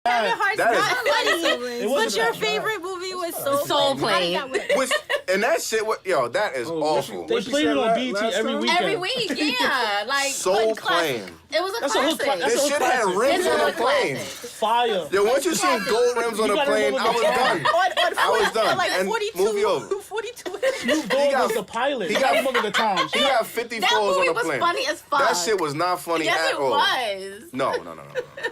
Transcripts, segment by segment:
Kevin Hart's That not funny. It But wasn't your that bad. favorite movie was Soul Soul Plane. Plane. Which, and that shit, yo, that is awful. What she played it said on BET last every time? weekend. Every week, yeah. Like, Soul classic. Plane. It was a That's a hood classic. That's This a shit classic. had rims It's on a the plane. classic. Fire. Yo, once you seen gold rims on You the gotta plane, remember I was the done. I was done. Like And 42, movie over. 42. Snoop Dogg got- was the pilot. he I got- remember the times. He got 50 That falls movie on the was plane. funny as fuck. That shit was not funny Yes, at it all. was. No.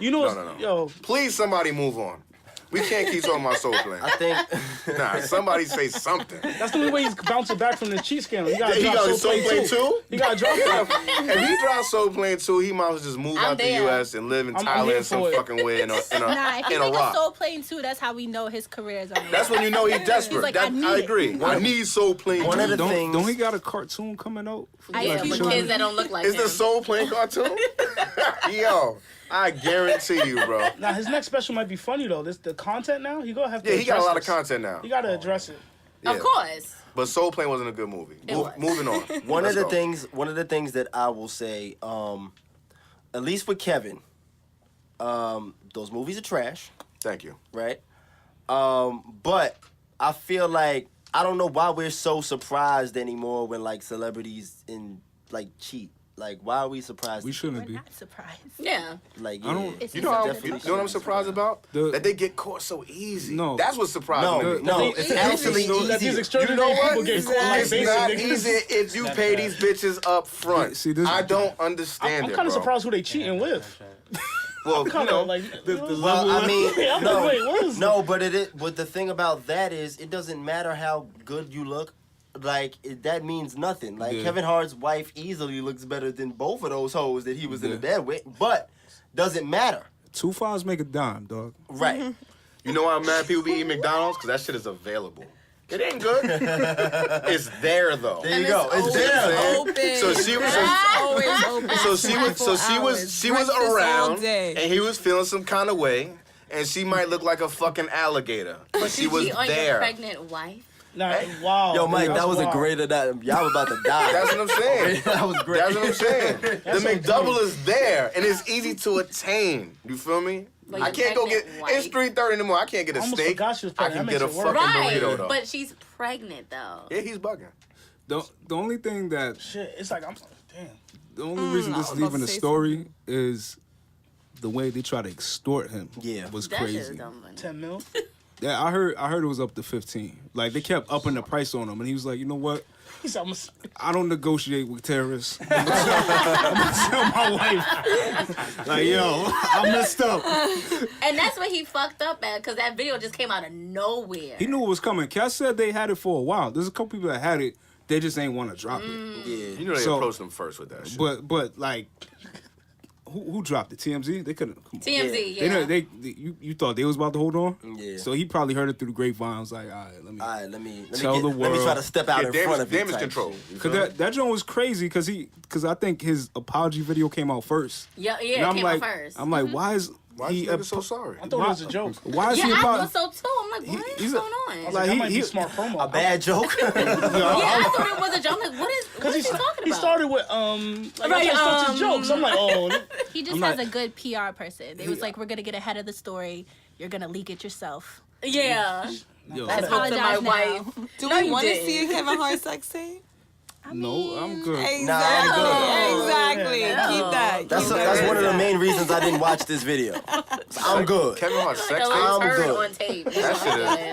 You know, No. yo, Please, somebody move on. We can't keep talking about Soul Plane. I think Nah, somebody say something. that's the only way he's bouncing back from the cheat scandal. He got He got Soul Soul Plane Plane 2? He got dropped. If he drops Soul Plane 2, he might as well just move I'm out the there. U.S. and live in I'm Thailand here some for it. fucking way in Nah, if he a make a rock. Soul Plane too, that's how we know his career is on the That's rise. when you know he's desperate. He's like, That- I need I it. agree. I need Soul Plane one 2. of the things. Don't he got a cartoon coming out? Yeah, Cube. for kids that don't look like Is him. the Soul Plane cartoon? Yo, I guarantee you, bro. Now his next special might be funny though. This the content now. He gonna have to. Yeah, he got a address lot of this. content now. He gotta address it. Yeah. Of course. But Soul Plane wasn't a good movie. was. Moving on. One Let's of the go. things that I will say, at least with Kevin, those movies are trash, Thank you. right? But I feel like I don't know why we're so surprised anymore when like celebrities cheat. Like, why are we surprised? We shouldn't We're be. not surprised. Yeah. Like, I don't- It's You know, how, definitely you know what I'm surprised about? The- That they get caught so easy. No. That's what's surprising no, me. no, it's actually That these easier. extraordinary You know what? people get caught like It's basic not niggas. easy if you pay these bitches up front. See, this- I don't understand I'm it, kind of bro. surprised who they cheating with. Well, you Kind know, of like. Well, I mean, I'm no, like, wait, what is no, but but the thing about that is, it doesn't matter how good you look. Like that means nothing. Like Yeah. Kevin Hart's wife easily looks better than both of those hoes that he was in the Yeah. bed with, but doesn't matter, 2 fives make a dime, dog. right? you know why I'm mad people be eating McDonald's? Because that shit is available. It ain't good. It's there though. There you go. It's there. Open. So she was. always open. She was around, and he was feeling some kind of way, and she might look like a fucking alligator, but she was cheat on your there. pregnant wife. Nah, wow. Yo, Mike, That's that was a wild. great. Y'all was about to die. That's what I'm saying. That was great. That's what I'm saying. The That's McDouble is there, and it's easy to attain. You feel me? But I your can't go get. pregnant wife- It's 3:30 in the morning. I can't get a I almost steak. forgot she was I pregnant. can That get a makes it fucking worse. Right. burrito though. But she's pregnant though. Yeah, he's bugging. The only thing that Shit, it's like, damn. the only reason this is even a story is the way they try to extort him. Yeah. Was That shit is crazy. dumb money. 10 mil. Yeah, I heard it was up to 15. Like they kept upping the price on him, and he was like, you know what? He said, I don't negotiate with terrorists. I'm gonna tell my wife, like, yo, I messed up. And that's what he fucked up at, because that video just came out of nowhere. He knew it was coming. Cass said they had it for a while. There's a couple people that had it. They just ain't want to drop it. Yeah. You know they So- approached him first with that shit. But like, who dropped it? TMZ? They couldn't. Come on. TMZ, yeah. You thought they was about to hold on? Yeah. So he probably heard it through the grapevine. Was like, all right, let me. All right, let me Tell the let me world. try to step out Yeah, in front of you. damage type control. shit. You feel Cause me? that joint was crazy because I think his apology video came out first. Yeah, And it I'm came like, out first. I'm like, why is Why he is this nigga so sorry? I thought it was a joke. Why is Yeah, he I apologizing? thought so too. I'm like, what is he's a- going on? Like, Like, that he- might be he- smart promo. A bad joke. Yeah, I thought it was a joke. I'm like, what is he talking about? He started with like Right, that's such a joke. So I'm like, oh, He just I'm has like- a good PR person. They was like, we're gonna get ahead of the story. You're gonna leak it yourself. Yeah. Yo, I spoke to my Apologize wife. now. Do No, we you want to didn't. see a Kevin Hart sex tape? no, I'm good. Exactly. No. Keep that. That's Keep that's that. one of the main reasons I didn't watch this video. I'm good. Kevin Hart's Like sex a little tape? I'm turd good. on tape. That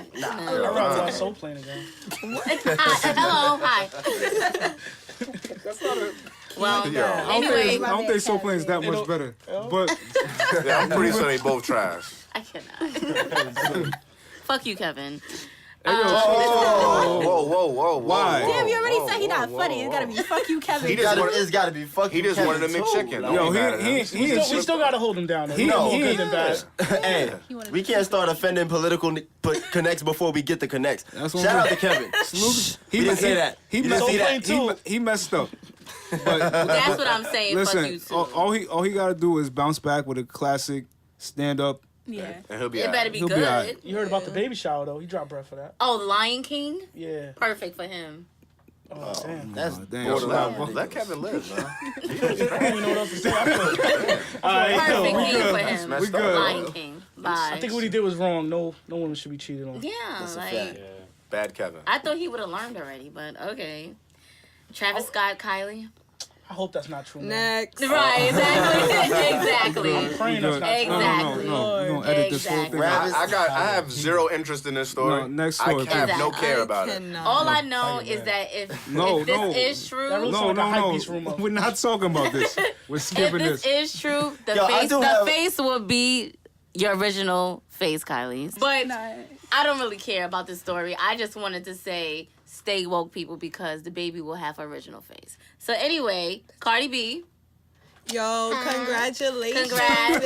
shit is- I'd rather watch Soul Plane again. Hi, hello, hi. That's not a. Well, Yo. anyway, I don't think Soul Plane is that much better. But Yeah, I'm pretty sure they both trash. I cannot. Fuck you, Kevin. Whoa. Why? Damn, you already whoa, said he not whoa, funny. whoa, It's gotta be fuck you, Kevin. He just wanted- It's got to be fucking. He just Kevin wanted a too. McChicken. Like, yo, Don't be mad at him. We still gotta hold him down. Though. He- We got more he- good than bad. Hey, wanted we to can't start offending political connects before we get the connects. That's what Shout I'm out to Kevin. he didn't say that. He You didn't messed see that. He messed up. But That's what I'm saying. Fuck you listen, too. all he gotta do is bounce back with a classic stand up. Yeah. And he'll be It all better right. be He'll be good. alright. You heard about the baby shower though? He dropped breath for that. Oh, the Lion King? Yeah. Perfect for him. Oh, damn. That's Oh, damn. borderline. Let Kevin live, man. I don't even know what else to say. All right, Perfect yo, king for him. Messed We up. good. Lion King. Bye. I think what he did was wrong. No woman should be cheated on. Yeah, That's a like fact. Bad Kevin. I thought he would have learned already, but okay. Travis Scott, Kylie. I hope that's not true. Man. Next. Right, exactly. I'm praying that's not true. Exactly. No. We're gonna edit this whole thing. Exactly. I have zero interest in this story. No, next story, I have no please. care about it. All I know is that if this is true, That really sounds like a hype piece rumor. We're not talking about this. We're if skipping this this. is true, the Yo, I face do have- face will be your original face, Kylie's. But I don't really care about this story. I just wanted to say stay woke, people, because the baby will have her original face. So anyway, Cardi B. Yo, congratulations. Congrats.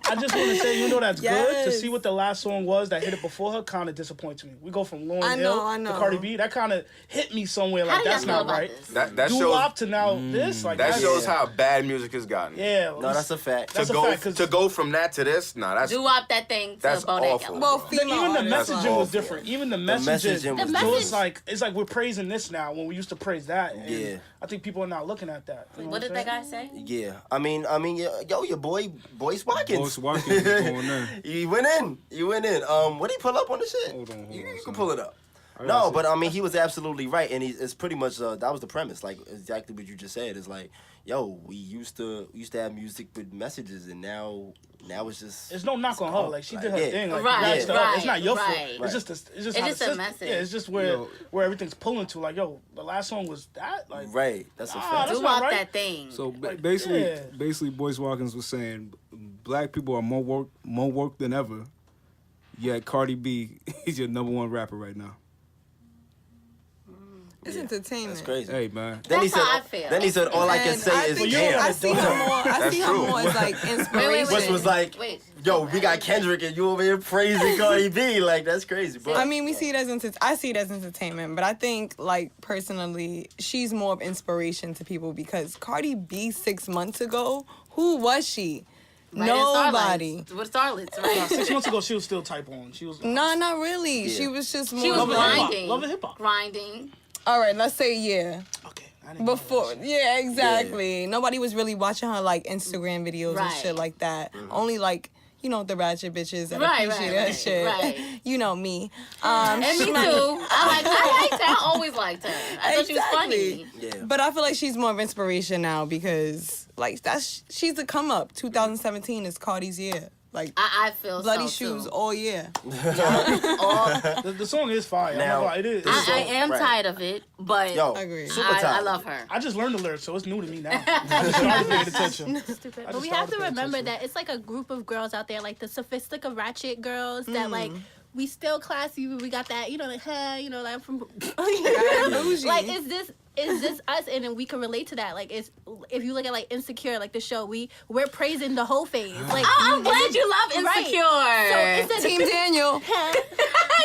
I just want to say, you know, that's good. To Yes. see what the last song was that hit it before her kind of disappoints me. We go from Lauryn I Hill know. to Cardi B. That kind of hit me somewhere. Like, How do y'all that's feel not about right. this? That Doo shows Wop to now this. Like, that that's, shows how bad music has gotten. Yeah. No, that's a fact. That's to a go fact, 'cause- to go from that to this, nah, that's Do-wop that thing to That's Bodak awful. Yellow. Well, bro. female Even the artists. messaging was awful. different. Even the messaging messaging was so different. it's like we're praising this now when we used to praise that. And Yeah. I think people are not looking at that. You know What did I'm that guy saying? say? Yeah, I mean, yo, your boy, Boyce Watkins. Boyce Watkins is going in. You went in. What did he pull up on the shit? Hold on, You son. can pull it up. I gotta No, see. but I mean, he was absolutely right, and it's pretty much that was the premise. Like exactly what you just said is like, yo, we used to have music with messages, and now it's just. There's no knock on her. Like she did her Yeah. thing. Like, Right, congrats to her. right, It's not your right. fault. It's just It's how just the a system- message. Yeah, it's just Yo. where everything's pulling to. Like, yo, the last song was that. Like, Right, that's a Nah, fact. that's not Do-wop right. that thing. So Like, basically, yeah. Boyce Watkins was saying black people are more work than ever. Yet Cardi B is your #1 rapper right now. It's entertainment. That's crazy. Hey man, Then he That's said, how I feel. Then he said, all I can And say is think- damn. I see her more. I see her true. more as like inspiration. Which was like, Wait. yo, we got Kendrick and you over here praising Cardi B. Like, that's crazy, bro. I mean, we see it as I see it as entertainment, but I think, like, personally, she's more of inspiration to people because Cardi B 6 months ago, who was she? Right, Nobody. and Starlets. With Starlets, right? 6 months ago, she was still type on. She was. No, not really. Yeah. She was just more. She was Love and hip-hop. grinding. Love and hip-hop. Grinding. All right, let's say yeah. Okay. I didn't know Before, that shit. yeah, exactly. Nobody was really watching her like Instagram videos and Right. shit like that. Only like the ratchet bitches that Right, appreciate right, that shit. right. You know me. And me she too. might- I liked her. I always liked her. I thought she was funny. yeah. But I feel like she's more of inspiration now because like she's a come up. 2017 is Cardi's year. Like I feel bloody so shoes too. all year. The song is fire. Now, I'm not gonna lie, it is. this I song- am right. tired of it, but Yo, Agreed. super I tired. love her. I just learned the lyrics, so it's new to me now. I just started paying attention. Stupid. I But just we have to started paying remember attention. that it's like a group of girls out there, like the sophisticated ratchet girls that like we still classy. We got that, like, hey, like I'm from. Bougie. Like, is this us? And then we can relate to that. Like, if you look at like Insecure, like the show, we're praising the whole phase. Like, Oh, I'm glad you love Right. Insecure. So it's Team Daniel.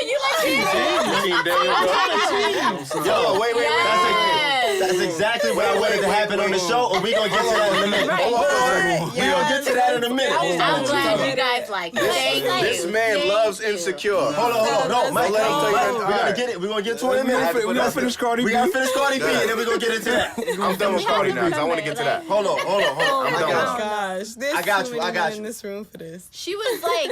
you like Team Daniel. Yo, wait. Yes. That's exactly what I wanted to happen on the show, or we gonna get to that in a minute. Right. We gonna get to that in a minute. I'm glad you guys like it. Thank This you. man Thank loves you. Insecure. Hold on. No, Mike, let him tell you that. we're gonna get it. We're gonna get to it in a minute. we gotta finish Cardi B. We gotta finish Cardi B, and then we're gonna get into that. I'm done with Cardi now, 'cause I want to get to that. Hold on. I'm Oh done my with got her. gosh. There's I got too you, many I got men you. in this room for this. She was like,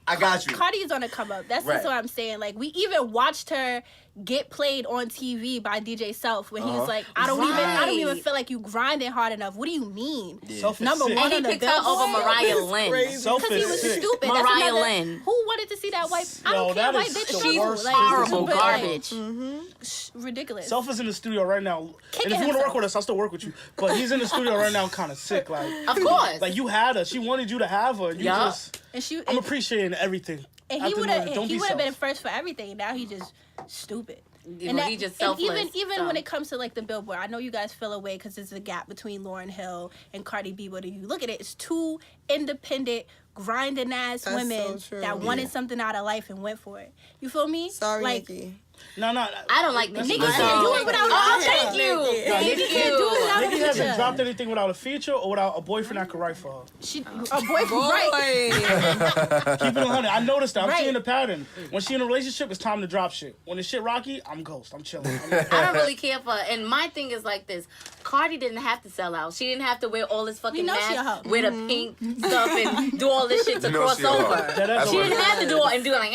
I got you. Cardi's on a come up. That's Right. just what I'm saying. Like, we even watched her get played on TV by DJ Self when he was like, I don't even Right. feel like you grinding hard enough. What do you mean? Self is Number sick. one And he on the picked her over Billboard. Mariah Lynn. Crazy. Self Because he is was sick. stupid. That's Mariah another- Lynn. Who wanted to see that white? I Yo, don't care, that white is bitch. the She's worst like, thing. Horrible but, garbage. ridiculous. Self is in the studio right now, Kicking and if you want to work himself. with us, I'll still work with you. But he's in the studio right now, kind of sick. Like, Of course. like you had her. She wanted you to have her. You Yup. just. and she I'm appreciating everything. and After he would knowing have it, don't he be would have been self. first for everything. Now he just stupid. Well, he just and selfless. even so. when it comes to like the Billboard, I know you guys feel away because there's a gap between Lauryn Hill and Cardi B. But if you look at it, it's two independent grinding ass That's women so true. that wanted something out of life and went for it. You feel me? Sorry, like, Nikki. No. I don't like Nikki. Nikki can't do it without Oh, a thank feature. you. Nikki can't do it without a Nikki hasn't feature. dropped anything without a feature or without a boyfriend that could write for her. She a boyfriend, right? Keep it 100. I noticed that. I'm Right. seeing the pattern. When she in a relationship, it's time to drop shit. When the shit rocky, I'm ghost. I'm chilling. I don't really care for her. And my thing is like this. Cardi didn't have to sell out. She didn't have to wear all this fucking know she a hoe. mask, wear the pink stuff, and do all this shit to You know cross she a hoe. over. That's She what didn't it have to do all and do like.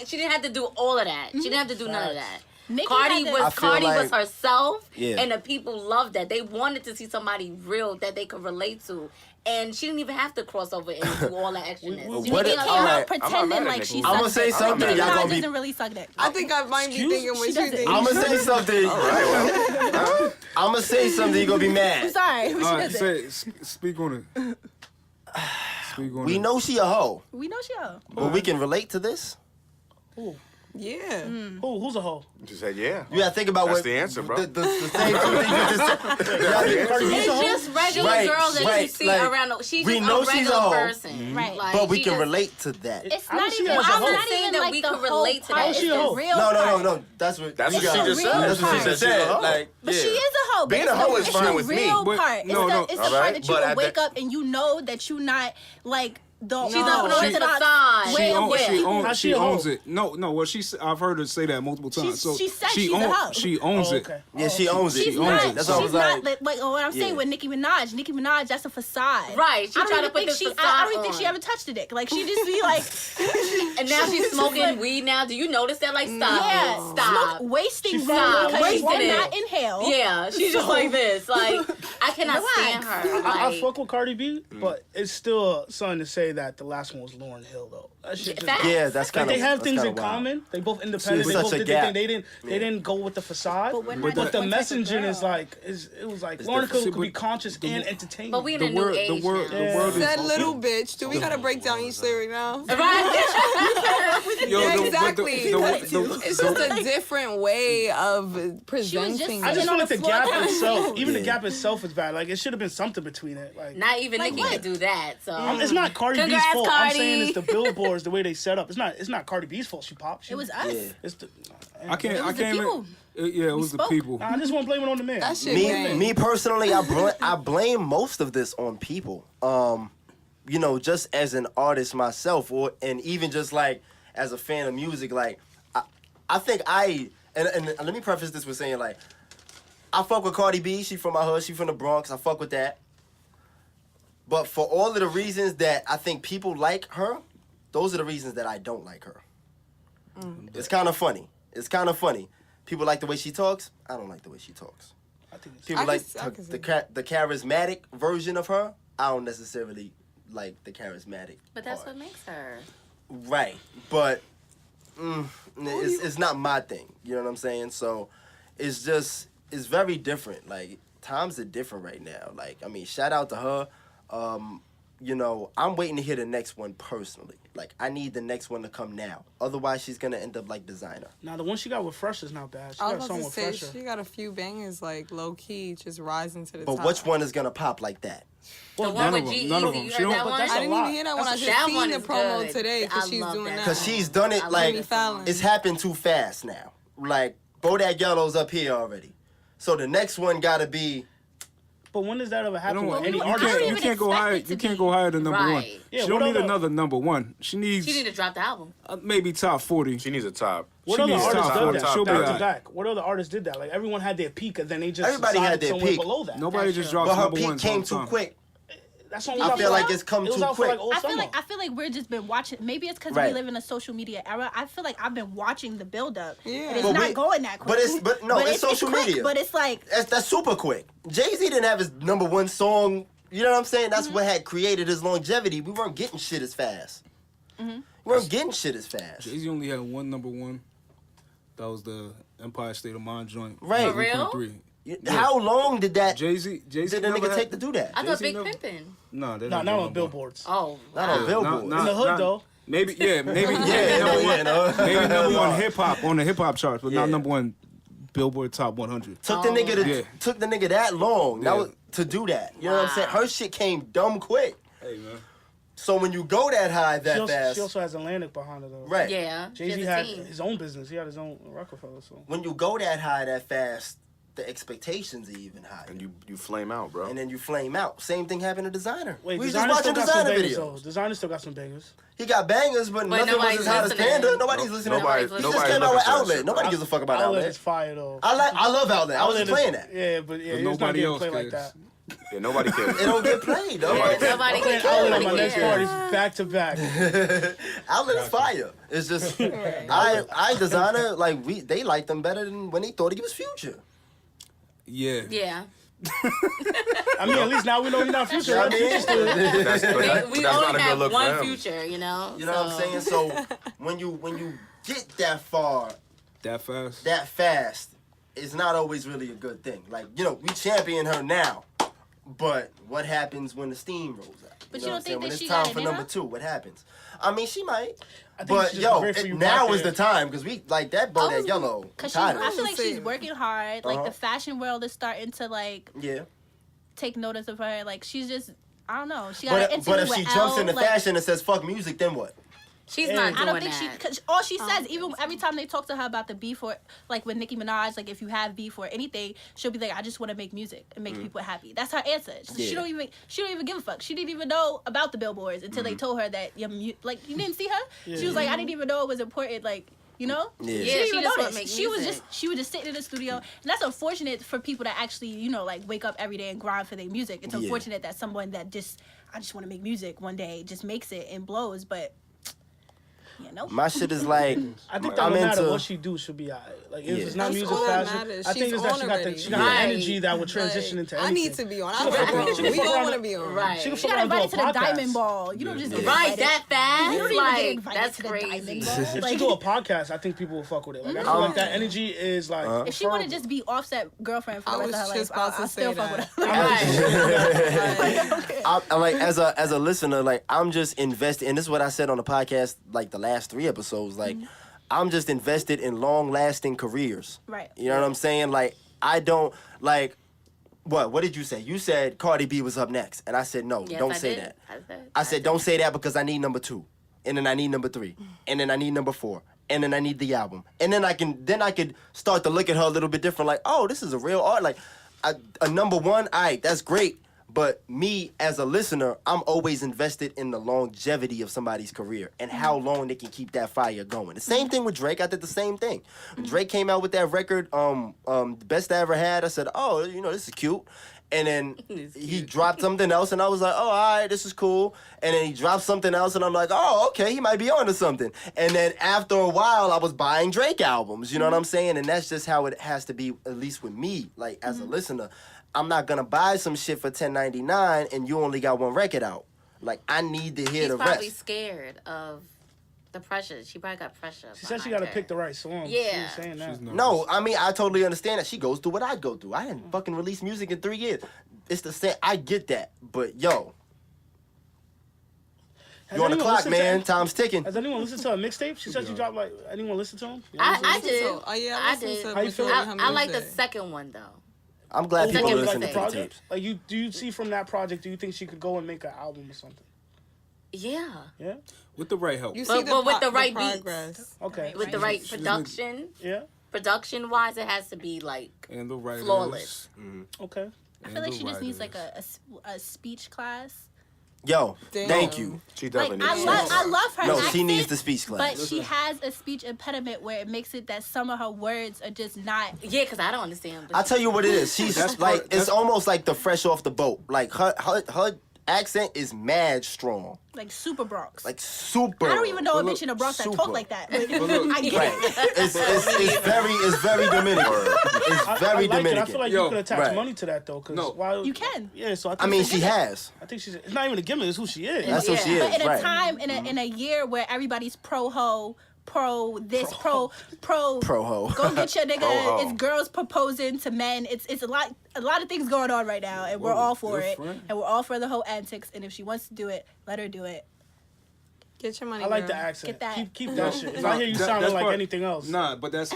She didn't have to do all of that. She didn't have to do none of that. Nikki Cardi had to- I feel was like- herself, Yeah. and the people loved that. They wanted to see somebody real that they could relate to, and she didn't even have to cross over and do all that extraness. What Nikki if- came alright, out I'm not pretending mad at like Nikki. she I'ma sucked say dick. something, Nicki y'all Minaj gonna be- doesn't really suck dick. I think I might be thinking what She you doesn't. think. I'm gonna say something. I'm gonna say something. You gonna be I'm mad. sorry, but she All right, doesn't. speak on it. Speak on We it. know she a hoe, We know she a. but we can relate to this. Yeah. Who's a hoe? She said, yeah. You gotta think about That's what the answer, bro. The same two things you just said. That's the answer. Cardi B's a hoe? It's just regular Right, girls that you right, see like, around. She's we just know a she's regular a hoe. person, Right. Like, But we she can just- relate to that. It's I don't not see even. her as a I'm hoe. not saying even that like we the could whole relate to part. that. It's She a the hoe. real No. part. That's what That's we what got. she just said. That's what she She just said she's a said. hoe. Like, But yeah. she is a hoe. Being But a hoe it's is the fine with me. real But part. It's no, the, no. it's the All part right, that you but can at wake the- up and you know that you not like the She's not putting on orthodox a facade. way of She living. How's She she a hoe? owns it. No. Well, I've heard her say that multiple times. So she said she's a hoe. She owns Oh, it. okay. Yeah, she owns it. She's owns not. it. That's all I She's was not like. like what I'm saying Yeah. with Nicki Minaj. Nicki Minaj, that's a facade. Right, she I don't tried to even put think this she. facade I don't even think she on. ever touched a dick. Like she just be like, And now she's smoking weed. Now, do you notice that? Like, stop, yeah, stop. wasting She weed stopped. because she Wasting will it. not inhale. Yeah, she's just like this. Like, I cannot stand her. I Like, fuck with Cardi B, but it's still something to say that the last one was Lauryn Hill though. That shit just, Facts. Yeah, that's like kind of. they have things in common. They both independent. See, They it's both such a did their gap. thing. They didn't go with the facade. But we're not But just the one type of messaging is girl. like it was like It's Lauryn different. Hill could be but conscious and entertaining. but we in a The new word, age the word, now. the world is. That little bitch. Do we gotta break down each lyric now? Right? Yo, Yeah, the- but exactly. the- It's just a different way of presenting. I Sitting just feel on like the the floor gap kind of itself, move. even the gap itself is bad. Like it should have been something between it. Like Not even Like Nicki what? could do that. So it's not Cardi Congrats, B's fault. I'm Cardi. saying it's the billboards, the way they set up. It's not Cardi B's fault. She popped. She, It was us. Yeah. It's the, I can't. It I was the can't. people. Yeah, it was the spoke. people. I just want to blame it on the man. That shit Me, bang. me personally, I blame most of this on people. You know, just as an artist myself, and even just like as a fan of music, like I think and let me preface this with saying like I fuck with Cardi B. She from my hood. She from the Bronx. I fuck with that. But for all of the reasons that I think people like her, those are the reasons that I don't like her. It's kind of funny. It's kind of funny. People like the way she talks. I don't like the way she talks. I think it's, People I like can see the charismatic version of her. I don't necessarily like the charismatic. But that's part. what makes her. Right, but it's not my thing. You know what I'm saying? So it's very different. Like times are different right now. Like I mean, shout out to her. You know, I'm waiting to hear the next one personally. Like I need the next one to come now. Otherwise, she's gonna end up like Designer. now the one she got with Fresh is not bad. She I got a was song about to with say Fresh. she got a few bangers like low key, just rising to the But top. which one is gonna pop like that? The one none with of them, G none of Easy. them. You She heard don't- that but one? that's I a didn't lot. even hear that one. I That's just that seen one the is promo good. today I because she's love doing that. that. Cause she's done it like Jimmy Fallon. it's happened too fast now. Like Bodak Yellow's up here already, so the next one gotta be. But when does that ever I happen don't with want, any you I don't artist? can't, you even can't go expect higher. it to You can't be. go higher than number one. Right. Yeah, She what don't need other- another number one. She needs She need to drop the album. maybe top 40. She needs a top. What She other needs artists top did 40. that She'll be back to alright. back? What other artists did that? Like everyone had their peak, and then they just Everybody had decided their somewhere peak. below that. Nobody just That's drops But her number peak ones came all the too time. quick. That song was I out feel for like it's come it was too out for quick. like all summer. I feel like we're just been watching. Maybe it's because Right. we live in a social media era. I feel like I've been watching the build up. Yeah. And it's But not we- going that quick. but it's social quick, media. But it's like That's super quick. Jay-Z didn't have his number one song. You know what I'm saying? That's what had created his longevity. We weren't getting shit as fast. We weren't getting shit as fast. Jay-Z only had one number one. That was the Empire State of Mind joint. Right. For real? 3.3. How long did that Jay-Z did the nigga take to do that? I thought Jay-Z Big never- Pimpin'. No, they No, don't not do on number billboards. Oh, Not wow. on Billboard. In the hood, though. Maybe, yeah, maybe, Yeah, number yeah, one, no. maybe number one hip hop on the hip hop charts, but Yeah. not number one Billboard Top 100. Took the nigga Yeah. took the nigga that long Yeah. to do that. You know what I'm saying? Wow. Her shit came dumb quick. Hey man, So when you go that high that fast, she also has Atlantic behind her though. right? Yeah. Jay-Z had his own business. He had his own Rockefeller. So when you go that high that fast, the expectations are even higher. And you flame out, bro. And then you flame out. Same thing happened to Designer. wait, we was Designer just still watching got some Designer bangers. videos. Though. Designer still got some bangers. He got bangers, but nothing was nobody's as hot as listening. Panda. Nobody's listening. Nobody's He just came out with Outlet. Nobody gives a fuck about Outlet Outlet. is fire though. I love Outlet. I was just playing that. Yeah, but it's not nobody getting else played like cares. that. Yeah, nobody cares. It don't get played though. Nobody I'm playing can Outlet on nobody my next cares. parties back to back. Outlet is fire. It's just I Designer like they liked them better than when they thought he was Future. Yeah. Yeah. I mean, at least now we know you're not Future. Right? Yeah. That's, but that, We that's not only a good have look one for him. Future, you know? You know what I'm saying? So when you get that far, That fast? that fast, it's not always really a good thing. Like, we champion her now, but what happens when the steam rolls out? But know you what don't I'm think saying? that she when got it's it time in for number her? 2, what happens? I mean, she might. I think But it's just great for you now back is the there. time because we like that Bodak Yellow. Because tired I of feel it. like she's working hard. Like the fashion world is starting to like Yeah. take notice of her. Like she's just, I don't know. She got an interview But if with she jumps Elle, into like, fashion and says fuck music, then what? She's not doing I don't think that. cause all she says, even every time they talk to her about the beef or like with Nicki Minaj, like if you have beef or anything, she'll be like, I just want to make music and make people happy. That's her answer. She don't even give a fuck. She didn't even know about the billboards until they told her that like you didn't see her. Yeah. She was like, I didn't even know it was important. Like, you know? Yeah. Yeah, She she didn't just even wanna know make this. She was music. just sitting in the studio, and that's unfortunate for people that actually like wake up every day and grind for their music. It's unfortunate that someone that I just want to make music one day just makes it and blows, but. Yeah, no. My shit is like I think that I'm no matter into what she do, she'll be alright. Like if Yeah. it's not That's music all that fashion, matters. I think She's it's that on she got already. the Right. energy that would transition into anything. I need to be on. I She don't can know. fuck around- We all want to be on. Right. She can She fuck got around and do a invited to the podcast. Diamond Ball. You don't just get Right, invited. that fast? You don't even get Like, invited that's to the crazy. Diamond Ball. If Like, she do a podcast, I think people will fuck with it. Like I feel like that energy is like. if she want to just be Offset girlfriend for the I rest of her was life, just about I to still say fuck with that. her. I like as a listener, like I'm just invested, and this is what I said on the podcast, like the last 3 episodes. Like I'm just invested in long-lasting careers. Right. You know what I'm saying? Like I don't like. What did you say? You said Cardi B was up next, and I said no. Yes, don't I say did. that. I I said don't say that because I need number 2, and then I need number 3, and then I need number 4, and then I need the album, and then I could start to look at her a little bit different. Like, oh, this is a real art. Like a number 1, alright, that's great. But me, as a listener, I'm always invested in the longevity of somebody's career and how long they can keep that fire going. The same thing with Drake. I did the same thing. When Drake came out with that record, the best I ever had, I said, oh, this is cute. And then he dropped something else, and I was like, oh, all right, this is cool. And then he dropped something else, and I'm like, oh, okay, he might be onto something. And then after a while, I was buying Drake albums, you know what I'm saying? And that's just how it has to be, at least with me, like, as a listener. I'm not gonna buy some shit for $10.99 and you only got 1 record out. Like I need to hear She's the probably rest. scared of the pressure. She probably got pressure. She said she behind got to her. pick the right song. Yeah. She was saying that. No, I mean I totally understand that. She goes through what I go through. I didn't fucking release music in 3 years. It's the same. I get that, but yo, you on the clock, man. Time's ticking. Has anyone listened to her mixtape? She said she dropped like. Anyone listen to him? I did. Oh yeah, I listened did. to How you feel? majority of her I like the music. second one though. I'm glad people are Second listening the to mixtape. the project. tapes. Like do you see from that project? Do you think she could go and make an album or something? Yeah. Yeah. With the right help. You But- see but with the right beats. progress. Okay. With the right production, Yeah. production wise, it has to be like And the writers. flawless. Okay. I feel like she just needs like a speech class. Yo, Damn. thank you. She Like definitely needs I love her. No, accent, she needs the speech class. But she has a speech impediment where it makes it that some of her words are just not. Yeah, because I don't understand. But I'll tell you what it is. She's That's like, part- it's that's- almost like the fresh off the boat. Like her accent is mad strong. Like super Bronx. Like super. I don't even know a But bitch in the Bronx that super. talk like that. But look- I get Right. it. It's very Dominican. It's I very like it. I Dominican. feel like Yo, you could attach right. money to that though. Cause No. why, You can. Yeah. So I think I mean, it's a she gimmick. has. I think it's not even a gimmick. It's who she is. That's what she Yeah. is. But in Right. a time, in a year where everybody's pro ho, pro this, pro Pro ho. go get your nigga. Pro ho. It's girls proposing to men. It's a lot of things going on right now, and we're all for it, different. and we're all for the whole antics. And if she wants to do it, let her do it. Get your money. I like the girl. accent. Get that. Keep that shit. If Nah, I hear you that- sounding that's like part- anything else. Nah, but that's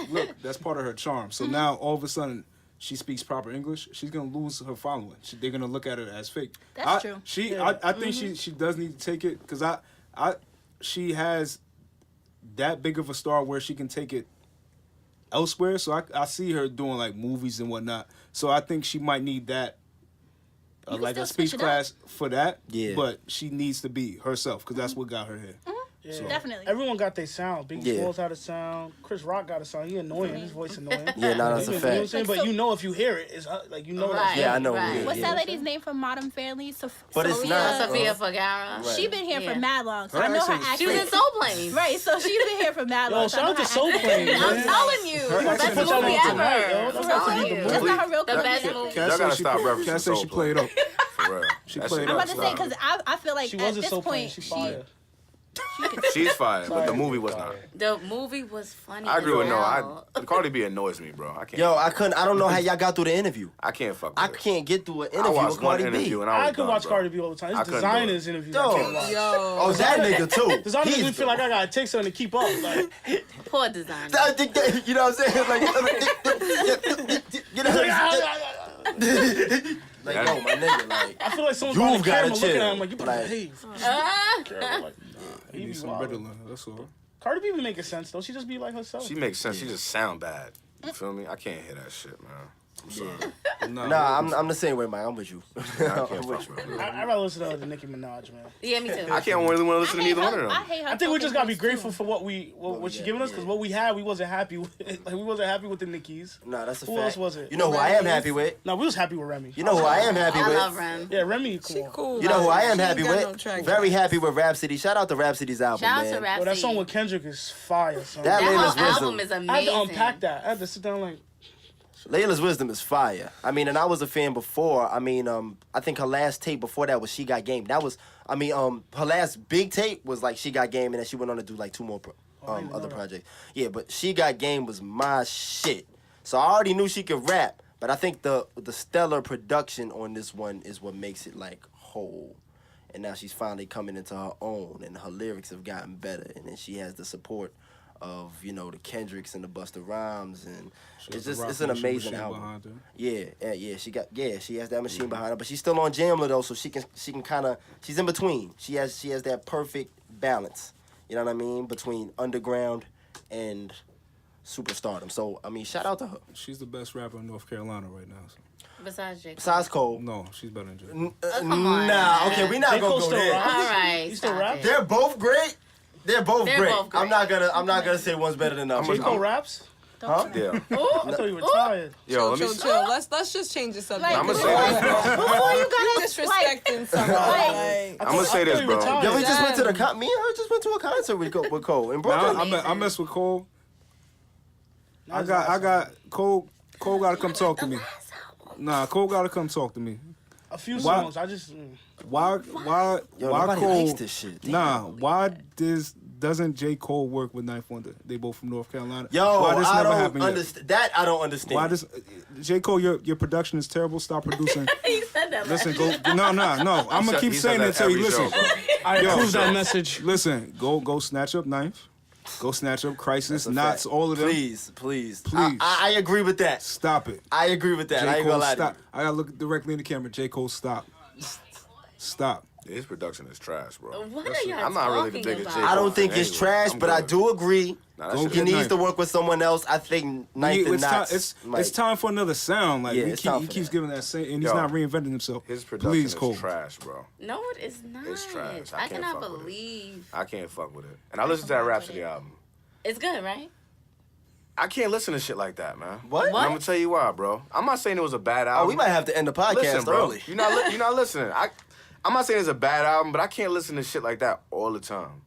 part of her charm. So now all of a sudden she speaks proper English, she's gonna lose her following. They're gonna look at it as fake. That's true. I think she does need to take it because she has that big of a star where she can take it elsewhere. So I see her doing like movies and whatnot. So I think she might need that. Like a speech class for that, but she needs to be herself because that's what got her here. Yeah. So. Definitely. Everyone got their sound. Biggie Smalls had a sound. Chris Rock got a sound. He annoying. His voice annoying. Yeah, no, that's a fact. You know what I'm saying? But you know if you hear it, it's like you know. Right. Yeah, I know. Right. What's that lady's name from Modern Family? But it's not. Sophia Vergara. Right. She been here for mad long, so Her I know her accent is accent. She was in Soul Plane. Right, so she's been here for mad long. Yo, shout out to Soul Plane. I'm telling you, Her best accent is movie awesome. ever. I'm telling you. That's not her real The best movie. Y'all gotta stop referencing Can I say she Soul played up? For real. She That played shit up. I'm about was to say fire. because I feel like She at wasn't this so point She's fire. She's fire, but the movie was not. The movie was funny. I agree with hell. Cardi B annoys me, bro. I can't. Yo, I don't know how y'all got through the interview. I can't fuck with I her. can't get through an I interview watched with one Cardi interview B. and I I could watch Cardi B all the time. I It's couldn't do designers interviews. I Yo. can't watch. Oh, that nigga too. Designers He's we feel like I gotta take something to keep up. Like, Poor designer. I think that, you know what I'm saying? Like, yo, my nigga, like, I feel like someone's You've behind the gotta camera looking chill. at him like, you better Like- behave. Like, You he be need some wild. Ritalin. That's all. Cardi B be making sense though. She just be like herself. She makes sense. She just sound bad. You feel me? I can't hear that shit, man. I'm sorry. nah, I'm the same way, Mike. I'm with you. I can't I'm fuck with you. with her. I'd rather listen to Nicki Minaj, man. Yeah, me too. I can't really want to listen to neither one of them. I hate her. I think we just gotta be talking grateful voice, for what she giving us, because what we had, we wasn't happy with. Like we wasn't happy with the Nickies. Nah, that's a Who fact. else was it? You know who I am happy with? No, we was happy with Remy. You know who I am happy I with? love Rem. Yeah, Remy, She cool. cool. You know who I am She ain't happy got no with? track Very record. happy with Rapsody. Shout out to Rapsody's album, Shout out man. to Rapsody. But that song with Kendrick is fire. Son. That That Layla's whole album Wisdom. is amazing. I had to unpack that. I had to sit down like. Layla's Wisdom is fire. I mean, and I was a fan before. I mean, I think her last tape before that was She Got Game. That was, I mean, her last big tape was like She Got Game, and then she went on to do like 2 more other projects. Yeah, but She Got Game was my shit. So I already knew she could rap, but I think the stellar production on this one is what makes it like whole. And now she's finally coming into her own, and her lyrics have gotten better, and then she has the support of, you know, the Kendricks and the Busta Rhymes, and it's an amazing album. Yeah, she has that machine behind her, but she's still on Jamla though, so she can kind of, she's in between. She has that perfect balance, you know what I mean, between underground and superstardom. So I mean, shout out to her. She's the best rapper in North Carolina right now. So. Besides J. Besides Cole, No, she's better than J. Come on. nah, okay, we not J. Cole gonna go still there. rap? All right. You still stop rap? it. They're both great. They're both great. both I'm not gonna say one's better than the other. J. Cole raps? Huh? Yeah. I thought you were tired. Yo, let me. Chill. Let's just change the subject. Like, I'm gonna say this, bro. Before you gotta Disrespecting somebody. Like, I'm gonna say this, thought you were bro. tired. Yeah, we just went to me and her just went to a concert with Cole in Brooklyn. I mess with Cole. I got Cole. Cole gotta come talk to me. Nah, Cole gotta come talk to me. A few Why- songs. I just. Why Yo, why nobody Cole? likes this shit. Damn. Nah, why doesn't J. Cole work with Ninth Wonder? They both from North Carolina. Yo, why this I never don't happened yet? understand. That I don't understand. Why this? J. Cole, your production is terrible. Stop producing. He said that. Listen, go. No. I'm gonna keep He said saying that it till you every show, listen. bro. I Yo, approve that so- message. Listen, go snatch up Ninth. Go snatch up Crisis, That's a Knots, fact. all of them. Please. Please. I agree with that. Stop it. I agree with that. J. I ain't Cole, gonna lie to stop. you. I gotta look directly in the camera. J. Cole, stop. Stop. His production is trash, bro. What are y'all I'm not really the talking biggest about? J. Cole I don't think fan it's anyway. trash, I'm but I good. do agree. Nah, that Go shit He get is- needs to work with someone else. I think Ninth and It's time, Knots. it's time for another sound. Like Yeah, it's time he for keeps that. giving that same, and he's Yo, not reinventing himself. His production Please, is Cole. trash, bro. No, it is not. It's trash. I I can't cannot fuck with it. believe. I can't fuck with it. And I listened to that Rapsody album. It's good, right? I can't listen to shit like that, man. What? And I'm gonna tell you why, bro. I'm not saying it was a bad album. Oh, we might have to end the podcast Listen, bro. early. You're not listening. I'm not saying it's a bad album, but I can't listen to shit like that all the time.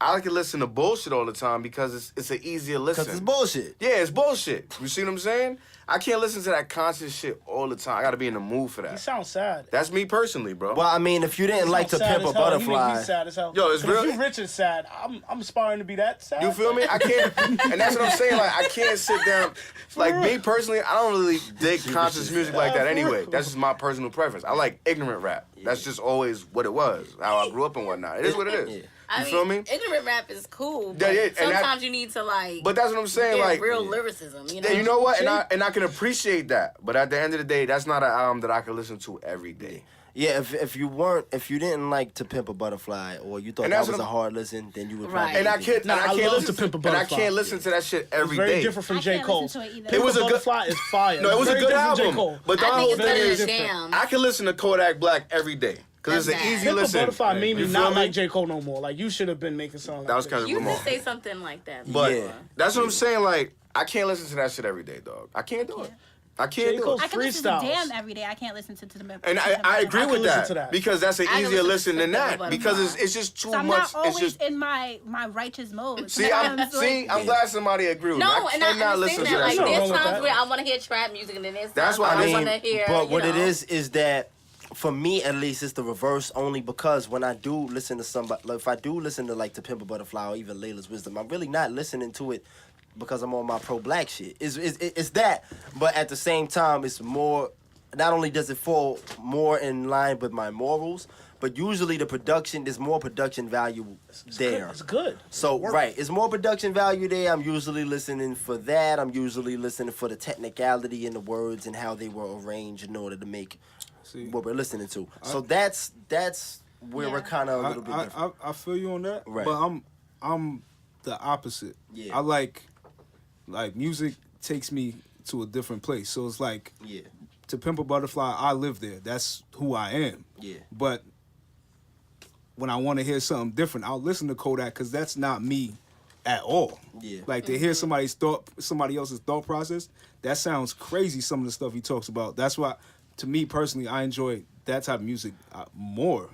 I like to listen to bullshit all the time because it's an easier listen. Because it's bullshit. Yeah, it's bullshit. You see what I'm saying? I can't listen to that constant shit all the time. I gotta be in the mood for He that. sounds sad. That's me personally, bro. Well, I mean, if you didn't like to Sad pimp a as hell. He make butterfly, me sad as hell. Yo, it's 'Cause real. If you rich and sad, I'm aspiring to be that sad. You feel me? I can't, and that's what I'm saying. Like, I can't sit down. Like, me personally, I don't really dig conscious music like that anyway. That's just my personal preference. I like ignorant rap. That's just always what it was, how I grew up and whatnot. It is what it is. Yeah. I feel me? Ignorant rap is cool, but Yeah, and sometimes you need to like. But that's what I'm saying. get Like real lyricism, you know. Yeah, you know what? And I can appreciate that. But at the end of the day, that's not an album that I can listen to every day. Yeah, if you didn't like To Pimp a Butterfly, or you thought And that that's was what a hard listen, then you would Right. probably. And I can't. Nah, and I I can't love listen To Pimp a And I Butterfly. can't listen to that shit every Very day. different from I J. can't Cole. listen to it either. It was a good- Butterfly is fire. No, it was a Very good different from J. album. Cole. But the I whole think it's thing better is, than Jam. I can listen to Kodak Black every day because it's an That's easy Pimp a listen. Butterfly made me You not feel me? like J. Cole no more. Like, you should have been making songs like That was this. kind of You remote. could say something like that. But Yeah. that's what I'm saying. Like, I can't listen to that shit every day, dog. I can't do it. I can't J. do Cole's it. I can listen to freestyles. Damn every day. I can't listen to the And I agree I can with listen that, to that. because that's an I can easier listen listen to than Pimp a that Butterfly. because it's just too So I'm much. not It's always just in my righteous mode. see. I'm Sometimes, I'm glad somebody agreed with me. No, I and I cannot listen understand to that. that Like, shit. Nothing there's wrong with times that. where I want to hear trap music, and then there's That's times why where I I mean, want to hear. But what you it know. is that for me at least it's the reverse, only because when I do listen to somebody, like if I do listen to like To Pimp a Butterfly or even Laila's Wisdom, I'm really not listening to it because I'm on my pro-black shit. It's that, but at the same time, it's more. Not only does it fall more in line with my morals, but usually there's more production value there. It's good. So right, it's more production value there. I'm usually listening for that. I'm usually listening for the technicality in the words and how they were arranged in order to make what we're listening to. So that's where we're kind of a little bit different. I feel you on that, Right. but I'm the opposite. Yeah. I like music takes me to a different place. So it's like Yeah, To Pimp a Butterfly, I live there. That's who I am. yeah, But when I want to hear something different, I'll listen to Kodak because that's not me at all. Yeah. Like to hear somebody else's thought process, that sounds crazy. Some of the stuff he talks about. That's why, to me personally, I enjoy that type of music more.